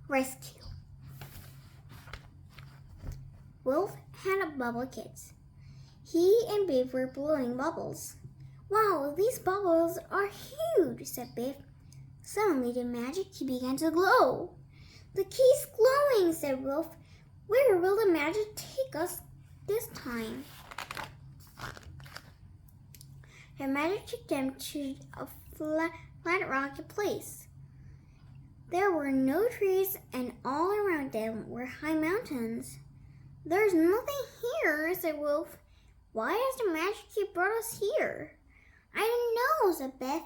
Rescue. Wolf had a bubble kit. He and Biff were blowing bubbles. "Wow, these bubbles are huge," said Biff. Suddenly the magic key began to glow. "The key's glowing," said Wolf. "Where will the magic take us this time?" The magic took them to a flat rocky place. There were no trees, and all around them were high mountains. "There's nothing here," said Wolf. "Why has the magic key brought us here?" "I don't know," said Beth.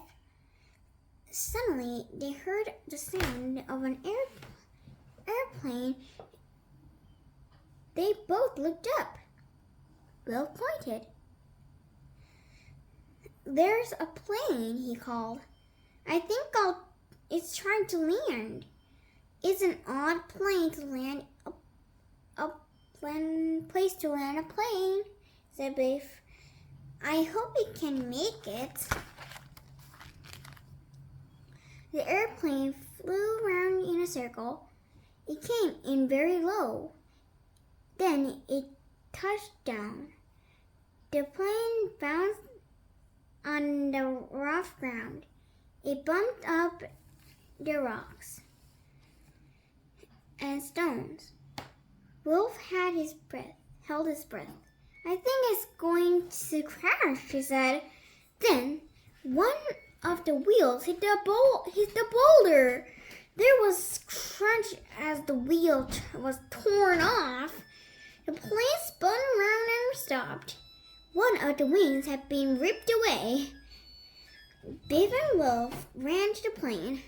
Suddenly, they heard the sound of an airplane. They both looked up. Wolf pointed. "There's a plane," he called. "I think it's trying to land." "It's an odd plane to land place to land a plane," said Biff. "I hope it can make it." The airplane flew around in a circle. It came in very low. Then it touched down. The plane bounced on the rough ground. It bumped up the rocks and stones. Wolf held his breath. "I think it's going to crash," he said. Then one of the wheels hit the boulder. There was a crunch as the wheel was torn off. The plane spun around and stopped. One of the wings had been ripped away. Biff and Wolf ran to the plane.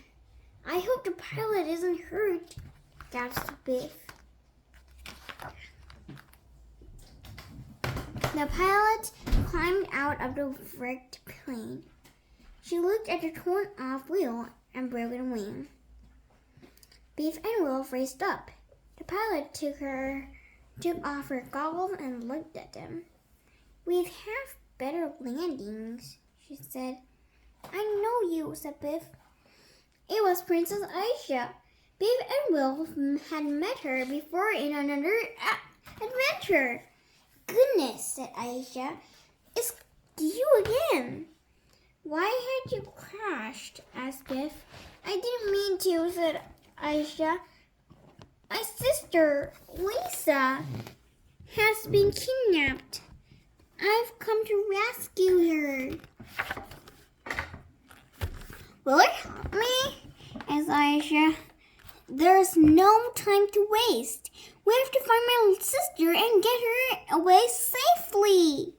"I hope the pilot isn't hurt," gasped Biff. The pilot climbed out of the wrecked plane. She looked at the torn-off wheel and broken wing. Biff and Wolf raced up. The pilot took off her goggles and looked at them. "We'd have better landings," she said. "I know you," said Biff. It was Princess Aisha. Biff and Wolf had met her before in another adventure. "Goodness," said Aisha. "It's you again." "Why had you crashed?" asked Biff. "I didn't mean to," said Aisha. "My sister, Lisa, has been kidnapped. I've come to rescue her." "Will you help me?" asked Aisha. "There's no time to waste. We have to find my sister and get her away safely."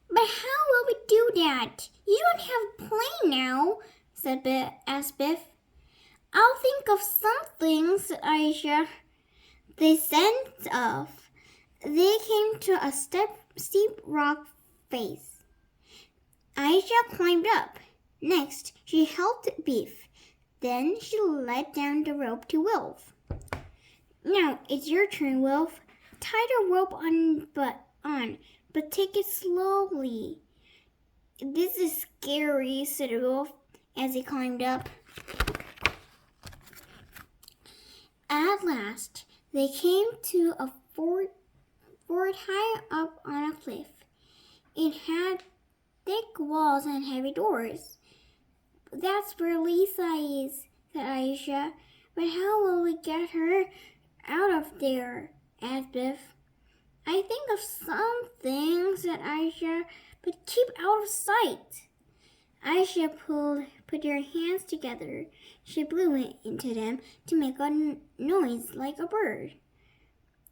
"But how will we do that? You don't have a plane now," asked Biff. "I'll think of something," said Aisha. They set off. They came to a steep rock face. Aisha climbed up. Next, she helped Biff. Then she let down the rope to Wolf. "Now it's your turn, Wolf. Tie the rope on, but take it slowly." "This is scary," said Wolf as he climbed up. At last, they came to a fort high up on a cliff. It had thick walls and heavy doors. "That's where Lisa is," said Aisha. "But how will we get her out of there?" asked Biff. "I think of something," said Aisha, "but keep out of sight." Aisha put her hands together. She blew into them to make a noise like a bird.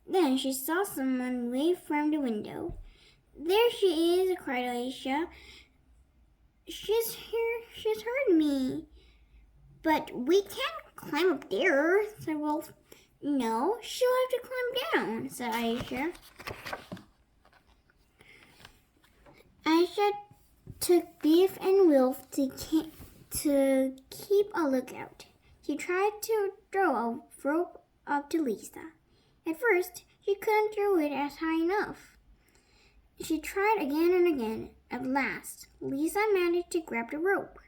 Then she saw someone wave from the window. "There she is," cried Aisha. She's heard me." "But we can't climb up there," said Wolf. "No, she'll have to climb down," said Aisha. Aisha took Biff and Wolf to keep a lookout. She tried to throw a rope up to Lisa. At first, she couldn't throw it as high enough. She tried again and again. At last, Lisa managed to grab the rope.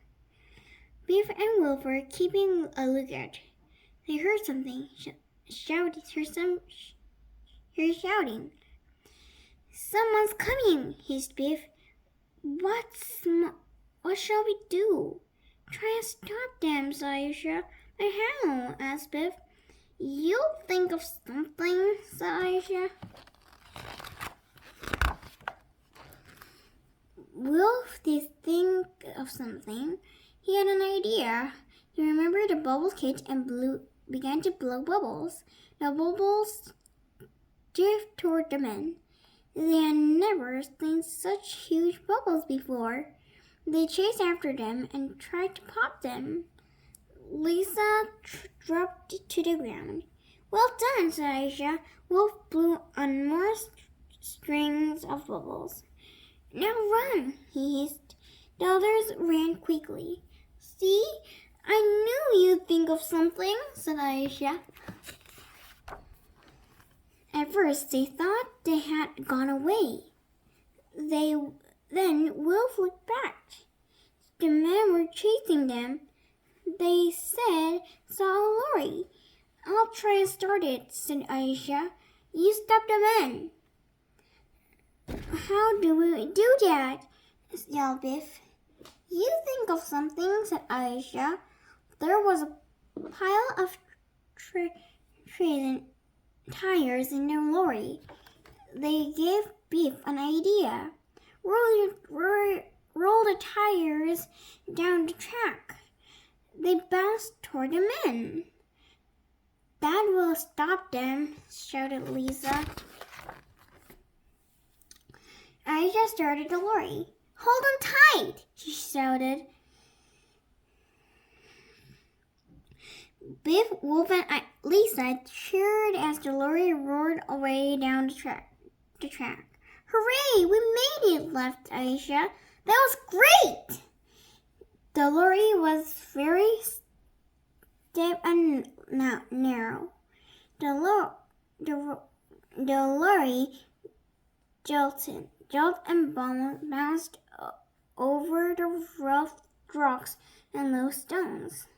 Biff and Wolf were keeping a lookout. They heard something. Shouting. Heard shouting. Someone's coming, hissed Biff. What shall we do? Try and stop them, said Aisha. But how? Asked Biff. You'll think of something, said Aisha. Wolf did think of something. He had an idea. He remembered a bubble kit and began to blow bubbles. The bubbles drifted toward the men. They had never seen such huge bubbles before. They chased after them and tried to pop them. Lisa dropped to the ground. Well done, said Aisha. Wolf blew on more strings of bubbles. Now run, he hissed. The others ran quickly. See, I knew you'd think of something, said Aisha. At first, they thought they had gone away. Then Wolf looked back. The men were chasing them. They said, saw a lorry. I'll try and start it, said Aisha. You stop the men. How do we do that? Yelled Biff. You think of something, said Aisha. There was a pile of tires in the lorry. They gave Biff an idea. Roll the tires down the track. They bounced toward the men. That will stop them, shouted Lisa. Aisha started the lorry. Hold on tight, she shouted. Biff, Wolf, and Lisa cheered as the lorry roared away down the track. Hooray, we made it, laughed Aisha. That was great! The lorry was very steep and narrow. The lorry jolted and bounced over the rough rocks and low stones.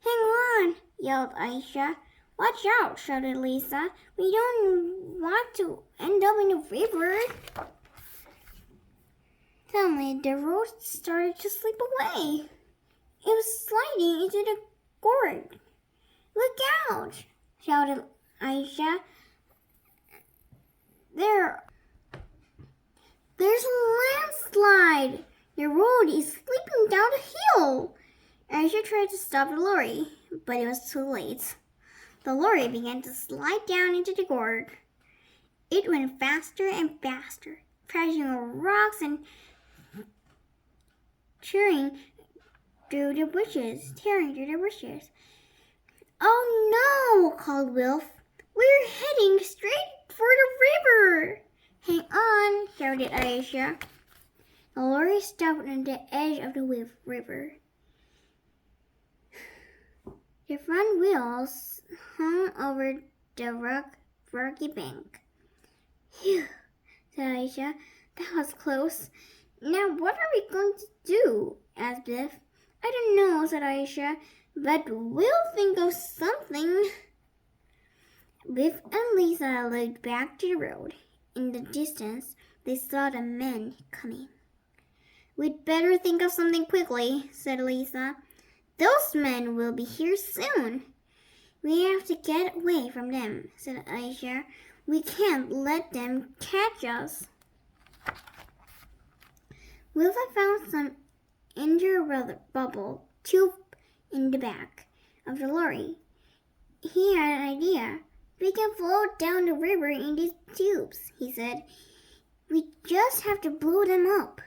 Hang on, yelled Aisha. Watch out, shouted Lisa. We don't want to end up in the river. Suddenly, the road started to slip away. It was sliding into the gorge. Look out, shouted Aisha. There's a landslide. The road is slipping down the hill. Aisha tried to stop the lorry, but it was too late. The lorry began to slide down into the gorge. It went faster and faster, crashing over rocks and tearing through the bushes. Oh no, called Wolf. We're heading straight for the river. Hang on, shouted Aisha. The lorry stopped on the edge of the river. The front wheels hung over the rocky bank. Phew, said Aisha. That was close. Now what are we going to do? Asked Biff. I don't know, said Aisha, but we'll think of something. Biff and Lisa looked back to the road. In the distance, they saw the men coming. We'd better think of something quickly, said Lisa. Those men will be here soon. We have to get away from them, said Aisha. We can't let them catch us. Wilfa found some injured bubble tube in the back of the lorry. He had an idea. We can float down the river in these tubes, he said. We just have to blow them up.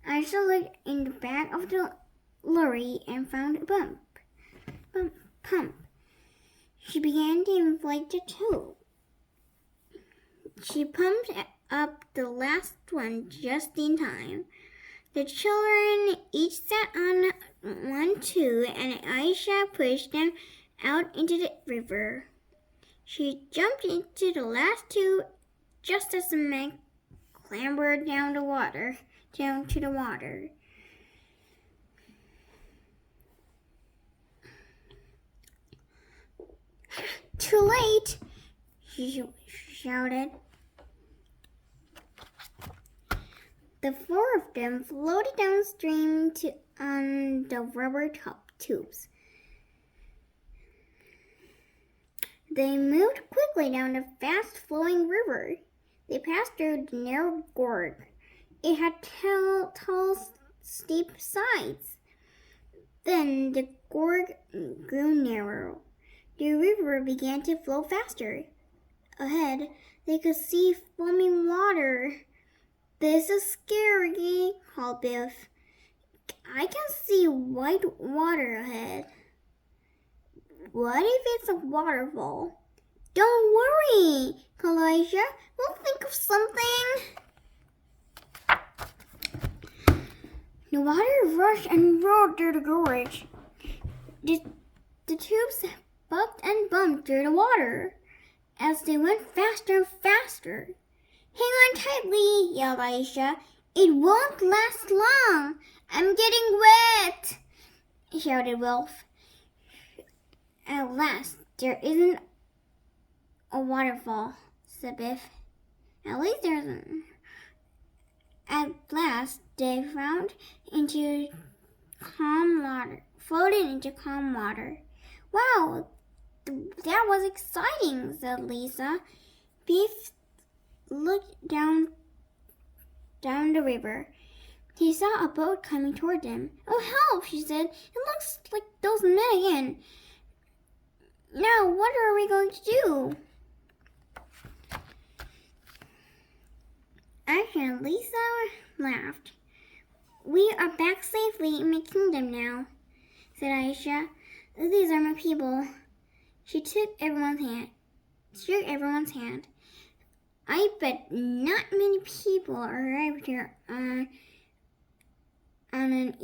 Aisha looked in the back of the lorry and found a pump. She began to inflate the tube. She pumped up the last one just in time. The children each sat on one tube, and Aisha pushed them out into the river. She jumped into the last tube just as the men clambered down to the water. Too late, she shouted. The four of them floated downstream on the rubber tubes. They moved quickly down the fast-flowing river. They passed through the narrow gorge. It had tall, steep sides. Then the gorge grew narrow. The river began to flow faster. Ahead, they could see foaming water. "This is scary," called Biff. "I can see white water ahead." "What if it's a waterfall?" "Don't worry, Elijah. We'll think of something." The water rushed and roared through the gorge. The tubes bumped and bumped through the water as they went faster and faster. "Hang on tightly," yelled Aisha. "It won't last long. I'm getting wet," shouted Wilf. "At last, there isn't a waterfall," said Biff. "At least there isn't." At last, they floated into calm water. "Wow, that was exciting," said Lisa. Biff looked down the river. He saw a boat coming toward them. "Oh, help," she said. "It looks like those men again. Now, what are we going to do?" Aisha and Lisa laughed. "We are back safely in my kingdom now," said Aisha. "These are my people." She shook everyone's hand. "I bet not many people arrived here on an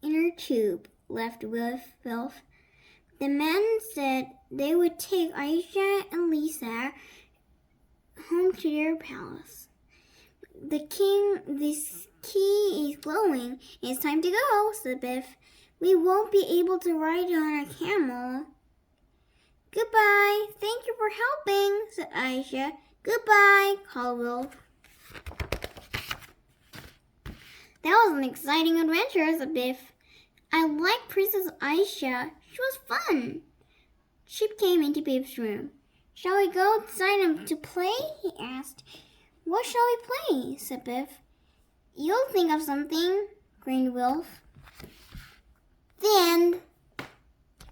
inner tube," left with Wilf. "The men said they would take Aisha and Lisa home to their palace. This key is glowing. It's time to go," said Biff. "We won't be able to ride on a camel." "Goodbye. Thank you for helping," said Aisha. "Goodbye," called Wilf. "That was an exciting adventure," said Biff. "I like Princess Aisha. She was fun." Chip came into Biff's room. "Shall we go outside to play?" he asked. "What shall we play?" said Biff. "You'll think of something," grinned Wilf. The end.